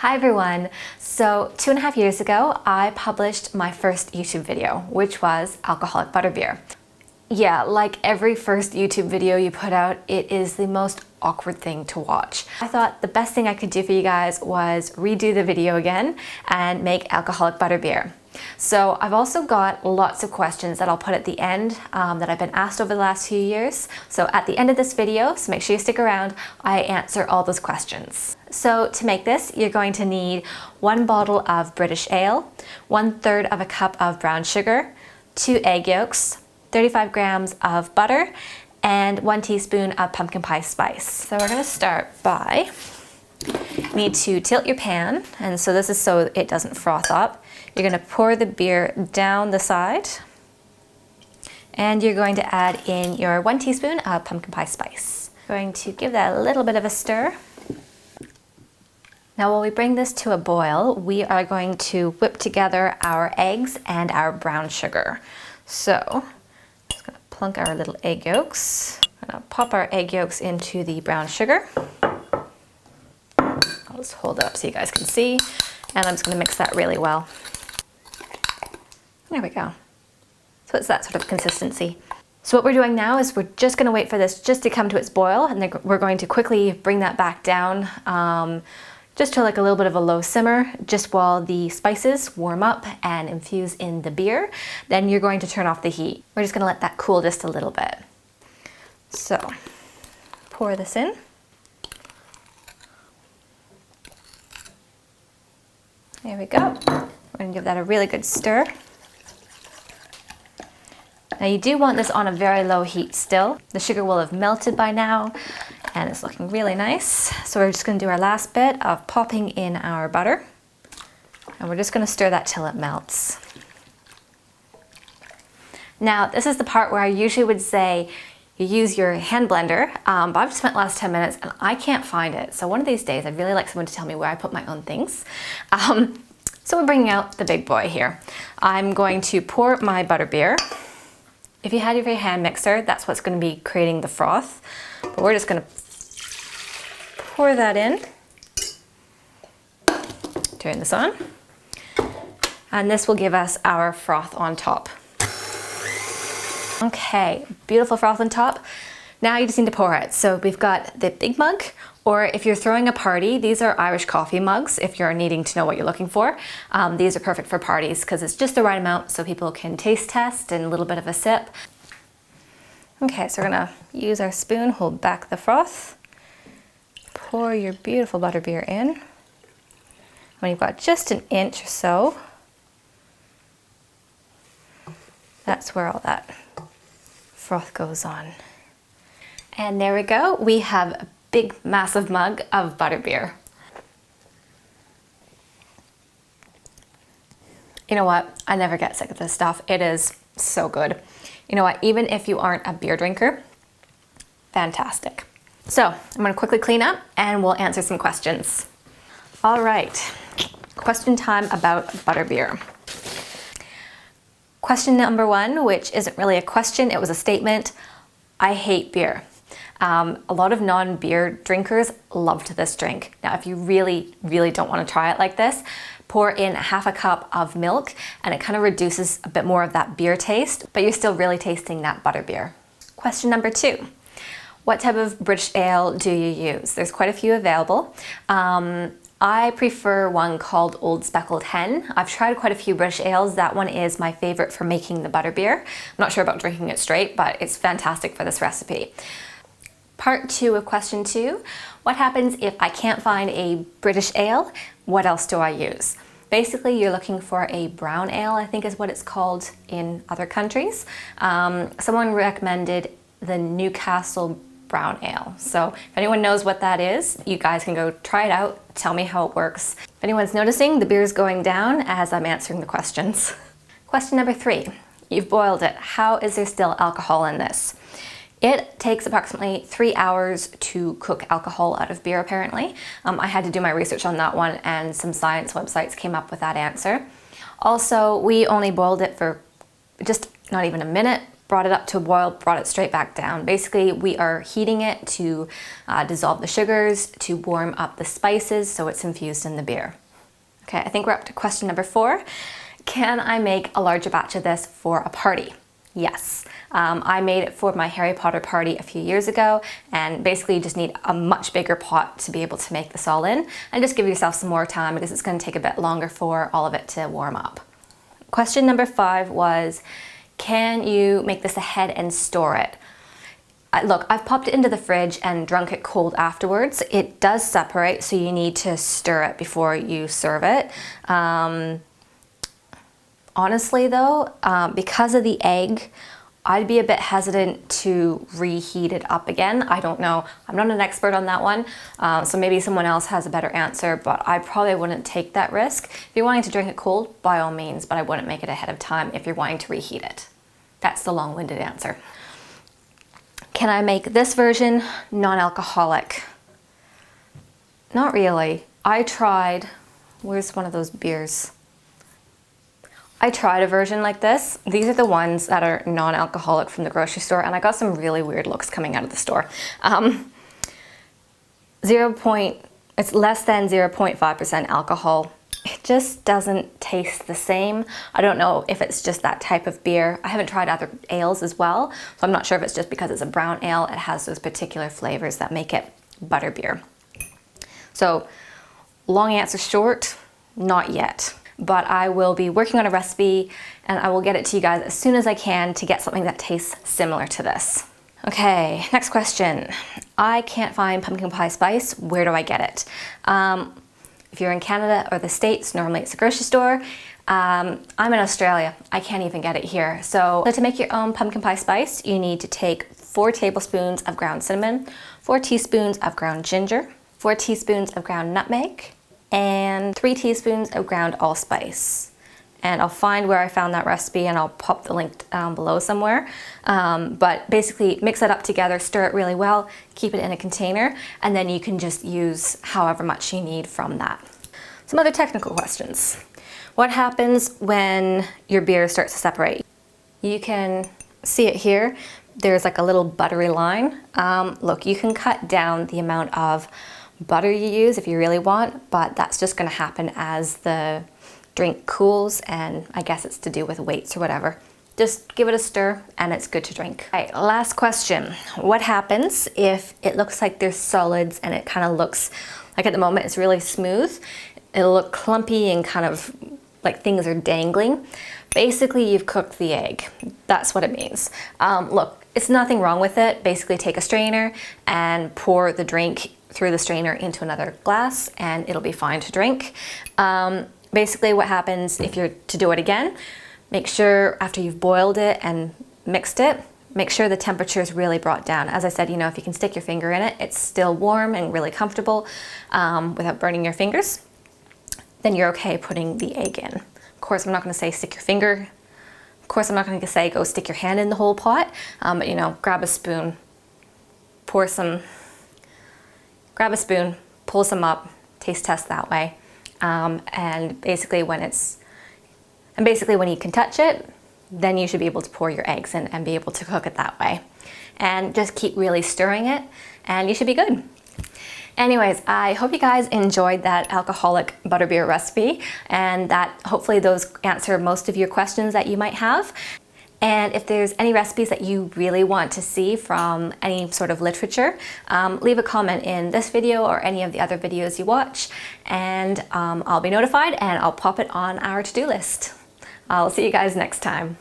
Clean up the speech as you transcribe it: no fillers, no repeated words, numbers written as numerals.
Hi everyone! So 2.5 years ago, I published my first YouTube video, which was alcoholic butterbeer. Yeah, like every first YouTube video you put out, it is the most awkward thing to watch. I thought the best thing I could do for you guys was redo the video again and make alcoholic butterbeer. So I've also got lots of questions that I'll put at the end that I've been asked over the last few years. So at the end of this video, so make sure you stick around, I answer all those questions. So to make this, you're going to need 1 bottle of British ale, 1/3 of a cup of brown sugar, 2 egg yolks, 35 grams of butter, and 1 teaspoon of pumpkin pie spice. So we're gonna start by, you need to tilt your pan, and so this is so it doesn't froth up. You're gonna pour the beer down the side, and you're going to add in your 1 teaspoon of pumpkin pie spice. Going to give that a little bit of a stir. Now while we bring this to a boil, we are going to whip together our eggs and our brown sugar. So, just gonna plunk our little egg yolks. I'm gonna pop our egg yolks into the brown sugar. I'll just hold it up so you guys can see. And I'm just gonna mix that really well. There we go. So it's that sort of consistency. So what we're doing now is we're just gonna wait for this just to come to its boil, and then we're going to quickly bring that back down just to like a little bit of a low simmer, just while the spices warm up and infuse in the beer. Then you're going to turn off the heat. We're just gonna let that cool just a little bit. So, pour this in. There we go. We're gonna give that a really good stir. Now you do want this on a very low heat still. The sugar will have melted by now, and it's looking really nice. So we're just gonna do our last bit of popping in our butter. And we're just gonna stir that till it melts. Now, this is the part where I usually would say you use your hand blender, but I've just spent the last 10 minutes and I can't find it. So one of these days, I'd really like someone to tell me where I put my own things. So we're bringing out the big boy here. I'm going to pour my butterbeer. If you had your hand mixer, that's what's gonna be creating the froth. But we're just gonna pour that in. Turn this on. And this will give us our froth on top. Okay, beautiful froth on top. Now you just need to pour it. So we've got the big mug, or if you're throwing a party, these are Irish coffee mugs if you're needing to know what you're looking for. These are perfect for parties because it's just the right amount so people can taste test and a little bit of a sip. Okay, so we're gonna use our spoon, hold back the froth, pour your beautiful butterbeer in. When you've got just an inch or so, that's where all that froth goes on. And there we go, we have a big massive mug of butterbeer. You know what, I never get sick of this stuff. It is so good. You know what, even if you aren't a beer drinker, fantastic. So I'm gonna quickly clean up and we'll answer some questions. All right, question time about butterbeer. Question number 1, which isn't really a question, it was a statement. I hate beer. A lot of non-beer drinkers loved this drink. Now, if you really, really don't want to try it like this, pour in 1/2 cup of milk and it kind of reduces a bit more of that beer taste, but you're still really tasting that butterbeer. Question number 2. What type of British ale do you use? There's quite a few available. I prefer one called Old Speckled Hen. I've tried quite a few British ales. That one is my favorite for making the butterbeer. I'm not sure about drinking it straight, but it's fantastic for this recipe. Part 2 of question 2, what happens if I can't find a British ale? What else do I use? Basically, you're looking for a brown ale, I think is what it's called in other countries. Someone recommended the Newcastle brown ale. So if anyone knows what that is, you guys can go try it out, tell me how it works. If anyone's noticing, the beer's going down as I'm answering the questions. Question number 3, you've boiled it. How is there still alcohol in this? It takes approximately 3 hours to cook alcohol out of beer, apparently. I had to do my research on that one, and some science websites came up with that answer. Also, we only boiled it for just not even a minute, brought it up to a boil, brought it straight back down. Basically, we are heating it to dissolve the sugars, to warm up the spices so it's infused in the beer. Okay, I think we're up to question number 4. Can I make a larger batch of this for a party? Yes. I made it for my Harry Potter party a few years ago, and basically you just need a much bigger pot to be able to make this all in, and just give yourself some more time because it's going to take a bit longer for all of it to warm up. Question number 5 was, can you make this ahead and store it? Look, I've popped it into the fridge and drunk it cold afterwards. It does separate, so you need to stir it before you serve it. Honestly though, because of the egg, I'd be a bit hesitant to reheat it up again. I don't know. I'm not an expert on that one, so maybe someone else has a better answer, but I probably wouldn't take that risk. If you're wanting to drink it cold, by all means, but I wouldn't make it ahead of time if you're wanting to reheat it. That's the long-winded answer. Can I make this version non-alcoholic? Not really. I tried, where's one of those beers? I tried a version like this. These are the ones that are non-alcoholic from the grocery store, and I got some really weird looks coming out of the store. It's less than 0.5% alcohol. It just doesn't taste the same. I don't know if it's just that type of beer. I haven't tried other ales as well, so I'm not sure if it's just because it's a brown ale, it has those particular flavors that make it butterbeer. So, long answer short, not yet. But I will be working on a recipe and I will get it to you guys as soon as I can to get something that tastes similar to this. Okay, next question. I can't find pumpkin pie spice. Where do I get it? If you're in Canada or the States, normally it's a grocery store. I'm in Australia. I can't even get it here. So to make your own pumpkin pie spice, you need to take 4 tablespoons of ground cinnamon, 4 teaspoons of ground ginger, 4 teaspoons of ground nutmeg, and 3 teaspoons of ground allspice. And I'll find where I found that recipe and I'll pop the link down below somewhere. But basically mix that up together, stir it really well, keep it in a container, and then you can just use however much you need from that. Some other technical questions. What happens when your beer starts to separate? You can see it here. There's like a little buttery line. Look, you can cut down the amount of butter you use if you really want, but that's just gonna happen as the drink cools, and I guess it's to do with weights or whatever. Just give it a stir and it's good to drink. All right, last question. What happens if it looks like there's solids and it kind of looks like, at the moment it's really smooth, it'll look clumpy and kind of like things are dangling? Basically, you've cooked the egg. That's what it means. Look, it's nothing wrong with it. Basically take a strainer and pour the drink through the strainer into another glass and it'll be fine to drink. Basically what happens if you're to do it again, make sure after you've boiled it and mixed it, make sure the temperature is really brought down. As I said, you know, if you can stick your finger in it, it's still warm and really comfortable without burning your fingers, then you're okay putting the egg in. Of course, I'm not gonna say stick your finger. Of course, I'm not gonna say go stick your hand in the whole pot, but you know, grab a spoon, pull some up, taste test that way. And basically when you can touch it, then you should be able to pour your eggs in and be able to cook it that way. And just keep really stirring it and you should be good. Anyways, I hope you guys enjoyed that alcoholic butterbeer recipe and that hopefully those answer most of your questions that you might have. And if there's any recipes that you really want to see from any sort of literature, leave a comment in this video or any of the other videos you watch, and I'll be notified and I'll pop it on our to-do list. I'll see you guys next time.